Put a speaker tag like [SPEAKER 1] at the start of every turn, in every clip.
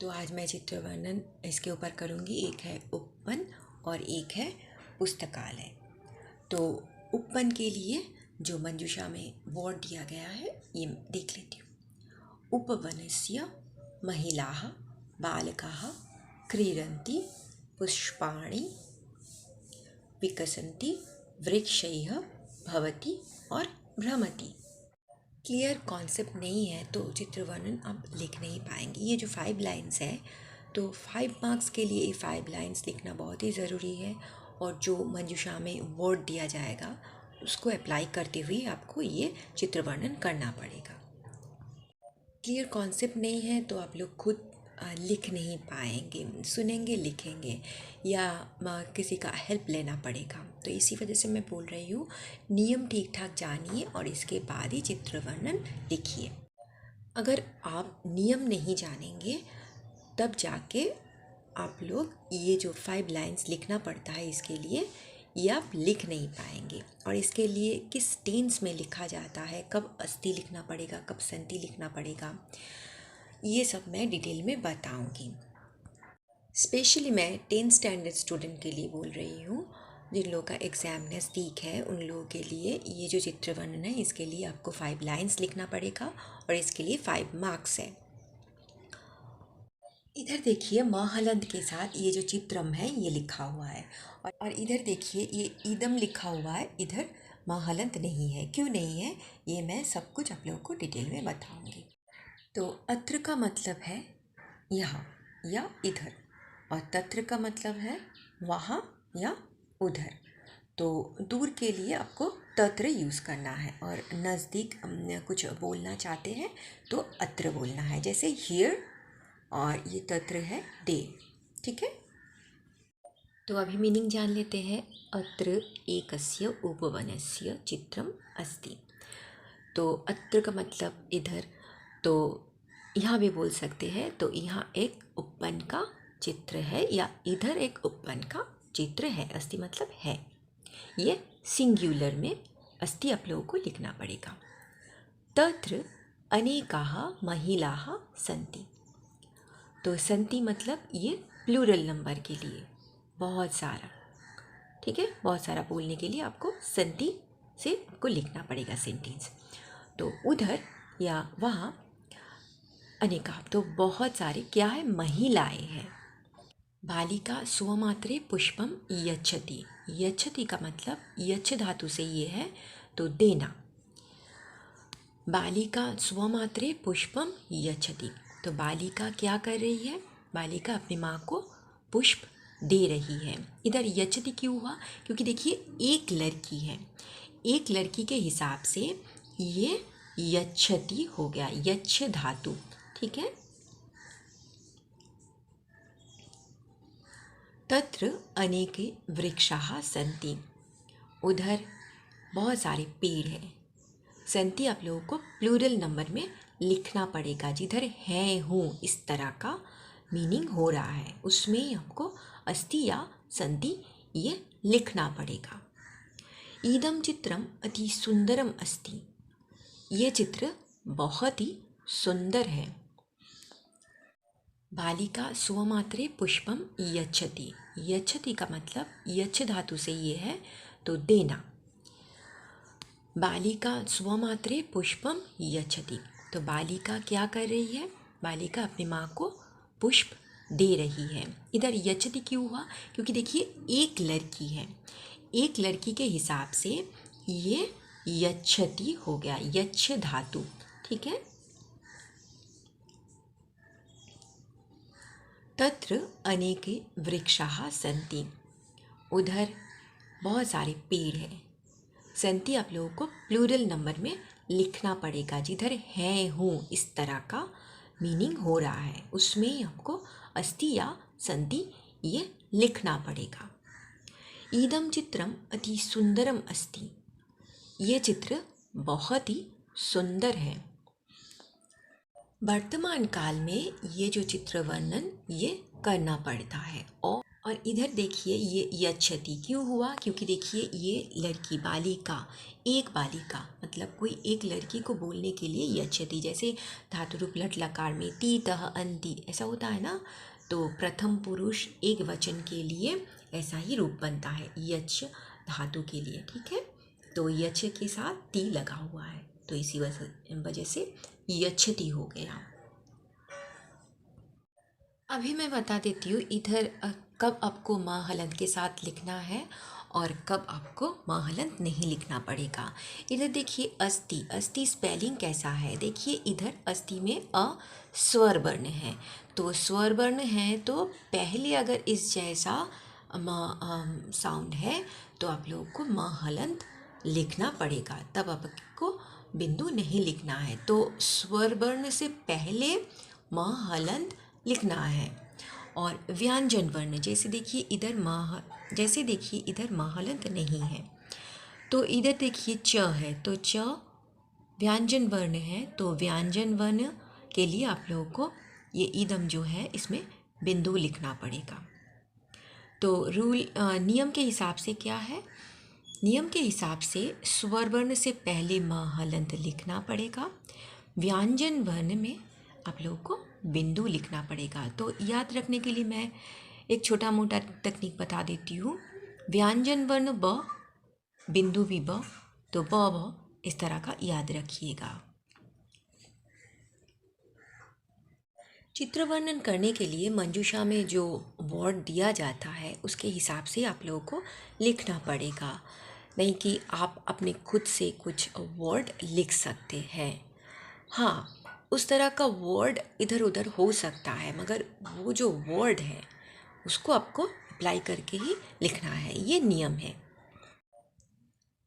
[SPEAKER 1] तो आज मैं चित्र वर्णन इसके ऊपर करूँगी। एक है उपवन और एक है पुस्तकालय। तो उपवन के लिए जो मंजूषा में वर्ड दिया गया है ये देख लेती हूँ। उपवनस्य महिलाः बालकाः क्रीडन्ति पुष्पाणि विकसन्ति वृक्षैः भवति और भ्रमति। क्लियर कॉन्सेप्ट नहीं है तो चित्र वर्णन आप लिख नहीं पाएंगे। ये जो 5 लाइन्स है तो 5 मार्क्स के लिए ये 5 लाइन्स लिखना बहुत ही ज़रूरी है। और जो मंजूषा में वर्ड दिया जाएगा उसको अप्लाई करते हुए आपको ये चित्र वर्णन करना पड़ेगा। क्लियर कॉन्सेप्ट नहीं है तो आप लोग खुद लिख नहीं पाएंगे, सुनेंगे लिखेंगे या किसी का हेल्प लेना पड़ेगा। तो इसी वजह से मैं बोल रही हूँ नियम ठीक ठाक जानिए और इसके बाद ही चित्र वर्णन लिखिए। अगर आप नियम नहीं जानेंगे तब जाके आप लोग ये जो 5 लाइन्स लिखना पड़ता है इसके लिए ये आप लिख नहीं पाएंगे। और इसके लिए किस टेंस में लिखा जाता है, कब अस्थि लिखना पड़ेगा, कब संति लिखना पड़ेगा, ये सब मैं डिटेल में बताऊंगी। स्पेशली मैं 10th स्टैंडर्ड स्टूडेंट के लिए बोल रही हूँ। जिन लोगों का एग्ज़ाम नज़दीक है उन लोगों के लिए ये जो चित्र वर्णन है इसके लिए आपको 5 लाइन्स लिखना पड़ेगा और इसके लिए 5 मार्क्स है। इधर देखिए महलंत के साथ ये जो चित्रम है ये लिखा हुआ है और इधर देखिए ये ईदम लिखा हुआ है, इधर महलंत नहीं है। क्यों नहीं है ये मैं सब कुछ आप लोगों को डिटेल में बताऊंगी। तो अत्र का मतलब है यहाँ या इधर और तत्र का मतलब है वहाँ या उधर। तो दूर के लिए आपको तत्र यूज़ करना है और नज़दीक कुछ बोलना चाहते हैं तो अत्र बोलना है। जैसे हियर और ये तत्र है दे। ठीक है, तो अभी मीनिंग जान लेते हैं। अत्र एकस्य उपवनस्य चित्रम अस्ति। तो अत्र का मतलब इधर, तो यहाँ भी बोल सकते हैं। तो यहाँ एक उपवन का चित्र है या इधर एक उपवन का चित्र है। अस्ति मतलब है, ये सिंगुलर में अस्ति आप लोगों को लिखना पड़ेगा। तत्र अनेकाः महिलाः सन्ति। तो सन्ति मतलब ये प्लूरल नंबर के लिए बहुत सारा। ठीक है, बहुत सारा बोलने के लिए आपको सन्ति से आपको लिखना पड़ेगा सेंटेंस। तो उधर या वहाँ अनेका, तो बहुत सारे क्या है, महिलाएं हैं। बालिका स्वमात्रे पुष्पम यच्छति। यच्छति का मतलब यच्छ धातु से ये है तो देना। बालिका स्वमात्रे पुष्पम यच्छति। तो बालिका क्या कर रही है, बालिका अपनी माँ को पुष्प दे रही है। इधर यच्छति क्यों हुआ, क्योंकि देखिए एक लड़की है, एक लड़की के हिसाब से ये यच्छति हो गया, यच्छ धातु। ठीक है, तत्र अनेके वृक्षाः सन्ति। उधर बहुत सारे पेड़ हैं। सन्ति आप लोगों को प्लूरल नंबर में लिखना पड़ेगा। जिधर है हूँ इस तरह का मीनिंग हो रहा है उसमें आपको अस्ति या सन्ति ये लिखना पड़ेगा। इदं चित्रम अति सुंदरम अस्ति। ये चित्र बहुत ही सुंदर है। बालिका स्वमात्रे पुष्पम यच्छति। यच्छति का मतलब यच्छ धातु से ये है तो देना। बालिका स्वमात्रे पुष्पम यच्छति। तो बालिका क्या कर रही है, बालिका अपनी माँ को पुष्प दे रही है। इधर यच्छति क्यों हुआ, क्योंकि देखिए एक लड़की है, एक लड़की के हिसाब से ये यच्छति हो गया, यच्छ धातु। ठीक है, तत्र अनेके वृक्षाः सन्ति। उधर बहुत सारे पेड़ हैं। सन्ति आप लोगों को प्लूरल नंबर में लिखना पड़ेगा। जिधर है हूँ इस तरह का मीनिंग हो रहा है उसमें आपको अस्ति या सन्ति ये लिखना पड़ेगा। इदं चित्रम अति सुंदरम अस्ति। ये चित्र बहुत ही सुंदर है। वर्तमान काल में ये जो चित्र वर्णन ये करना पड़ता है और और इधर देखिए ये यच्छति क्यों हुआ, क्योंकि देखिए ये लड़की बालिका, एक बालिका मतलब कोई एक लड़की को बोलने के लिए यच्छति, जैसे धातु रूप लट लकार में ती तह अंति ऐसा होता है ना, तो प्रथम पुरुष एक वचन के लिए ऐसा ही रूप बनता है यच्छ धातु के लिए, ठीक है। तो यच्छ के साथ ती लगा हुआ है, तो इसी वजह से यच्छति हो गया। अभी मैं बता देती हूँ इधर कब आपको म हलंत के साथ लिखना है और कब आपको म हलंत नहीं लिखना पड़ेगा। इधर देखिए अस्ति, अस्ति स्पेलिंग कैसा है, देखिए इधर अस्ति में अ स्वर वर्ण है, तो स्वर वर्ण है तो पहले अगर इस जैसा म साउंड है तो आप लोगों को म हलंत लिखना पड़ेगा, तब आपको बिंदु नहीं लिखना है। तो स्वर वर्ण से पहले म हलंत लिखना है। और व्यंजन वर्ण जैसे देखिए इधर म हलंत नहीं है, तो इधर देखिए च है, तो च व्यंजन वर्ण है, तो व्यंजन वर्ण के लिए आप लोगों को ये ईदम जो है इसमें बिंदु लिखना पड़ेगा। तो नियम के हिसाब से क्या है, नियम के हिसाब से स्वर वर्ण से पहले म हलंत लिखना पड़ेगा, व्यंजन वर्ण में आप लोगों को बिंदु लिखना पड़ेगा। तो याद रखने के लिए मैं एक छोटा मोटा तकनीक बता देती हूँ। व्यंजन वर्ण ब, बिंदु भी ब, तो ब इस तरह का याद रखिएगा। चित्र वर्णन करने के लिए मंजूषा में जो वर्ड दिया जाता है उसके हिसाब से आप लोगों को लिखना पड़ेगा, नहीं कि आप अपने खुद से कुछ वर्ड लिख सकते हैं। हाँ, उस तरह का वर्ड इधर उधर हो सकता है, मगर वो जो वर्ड है उसको आपको अप्लाई करके ही लिखना है, ये नियम है।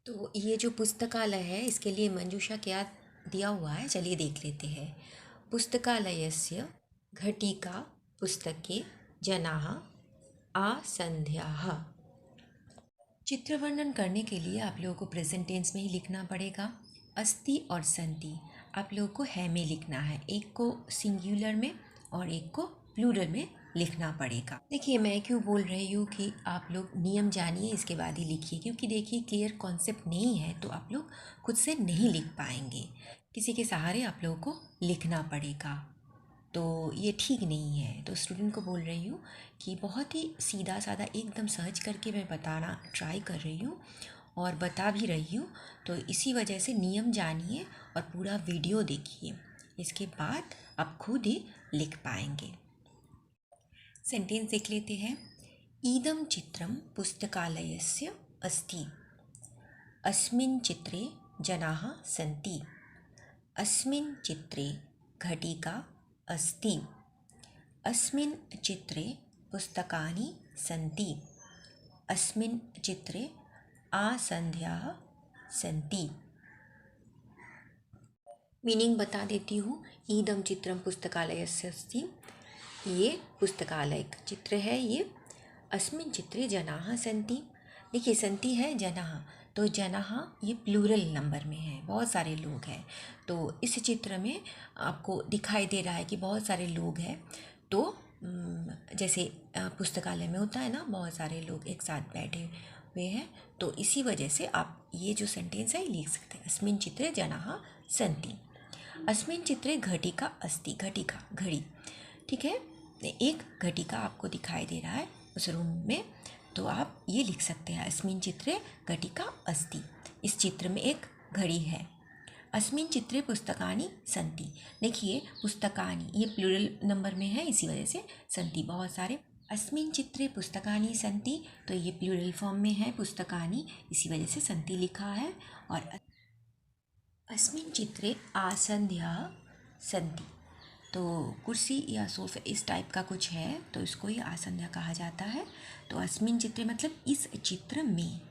[SPEAKER 1] तो ये जो पुस्तकालय है इसके लिए मंजूषा क्या दिया हुआ है, चलिए देख लेते हैं। पुस्तकालयस्य घटिका पुस्तके जनाः आसन्ध्याः। चित्र वर्णन करने के लिए आप लोगों को प्रेजेंट टेंस में ही लिखना पड़ेगा। अस्ति और सन्ति आप लोगों को है में लिखना है, एक को सिंगुलर में और एक को प्लूरल में लिखना पड़ेगा। देखिए मैं क्यों बोल रही हूँ कि आप लोग नियम जानिए इसके बाद ही लिखिए, क्योंकि देखिए क्लियर कॉन्सेप्ट नहीं है तो आप लोग खुद से नहीं लिख पाएंगे, किसी के सहारे आप लोगों को लिखना पड़ेगा, तो ये ठीक नहीं है। तो स्टूडेंट को बोल रही हूँ कि बहुत ही सीधा साधा एकदम सहज करके मैं बताना ट्राई कर रही हूँ और बता भी रही हूँ, तो इसी वजह से नियम जानिए और पूरा वीडियो देखिए, इसके बाद आप खुद ही लिख पाएंगे। सेंटेंस देख लेते हैं। इदं चित्रं पुस्तकालयस्य अस्ति, अस्मिन् चित्रे जनाः सन्ति, अस्मिन् चित्रे घटिका अस्ति, अस्मिन् चित्रे पुस्तकानि सन्ति, अस्मिन् चित्रे आसन्ध्याः सन्ति। मीनिंग बता देती हूँ। ईदम चित्रम पुस्तकालयस्य अस्ति, ये पुस्तकालय का चित्र है ये। अस्मिन् चित्रे जनाः सन्ति, देखिए सन्ति है जनाः, तो जनाः ये प्लूरल नंबर में है, बहुत सारे लोग हैं, तो इस चित्र में आपको दिखाई दे रहा है कि बहुत सारे लोग हैं। तो जैसे पुस्तकालय में होता है ना, बहुत सारे लोग एक साथ बैठे हुए हैं, तो इसी वजह से आप ये जो सेंटेंस है लिख सकते हैं। अस्मिन् चित्रे जनाः सन्ति, अस्मिन् चित्रे घटिका अस्ति, घटिका घड़ी, ठीक है, एक घटिका आपको दिखाई दे रहा है उस रूम में, तो आप ये लिख सकते हैं अस्मिन् चित्रे घटिका अस्ति, इस चित्र में एक घड़ी है। अस्मिन् चित्रे पुस्तकानि सन्ति, देखिए पुस्तकानि ये प्लूरल नंबर में है, इसी वजह से सन्ति बहुत सारे। अस्मिन् चित्रे पुस्तकानि सन्ति, तो ये प्लूरल फॉर्म में है पुस्तकानि, इसी वजह से सन्ति लिखा है। और अस्मिन् चित्रे आसन्ध्याः सन्ति, तो कुर्सी या सोफे इस टाइप का कुछ है, तो इसको ही आसन्ध्या कहा जाता है। तो अस्मिन् चित्रे मतलब इस चित्र में।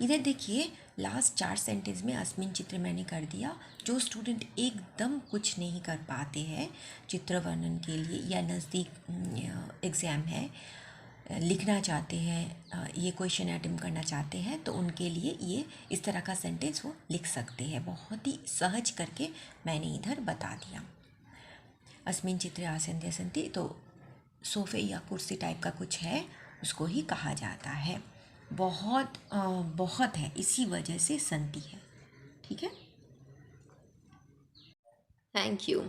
[SPEAKER 1] इधर देखिए लास्ट 4 सेंटेंस में अस्मिन् चित्र मैंने कर दिया। जो स्टूडेंट एकदम कुछ नहीं कर पाते हैं चित्र वर्णन के लिए, या नज़दीक एग्ज़ाम है, लिखना चाहते हैं, ये क्वेश्चन अटेम्प्ट करना चाहते हैं, तो उनके लिए ये इस तरह का सेंटेंस वो लिख सकते हैं। बहुत ही सहज करके मैंने इधर बता दिया। अस्मिन् चित्रे आसन्ध्याः सन्ति, तो सोफ़े या कुर्सी टाइप का कुछ है उसको ही कहा जाता है। बहुत बहुत है, इसी वजह से संति है। ठीक है, थैंक यू।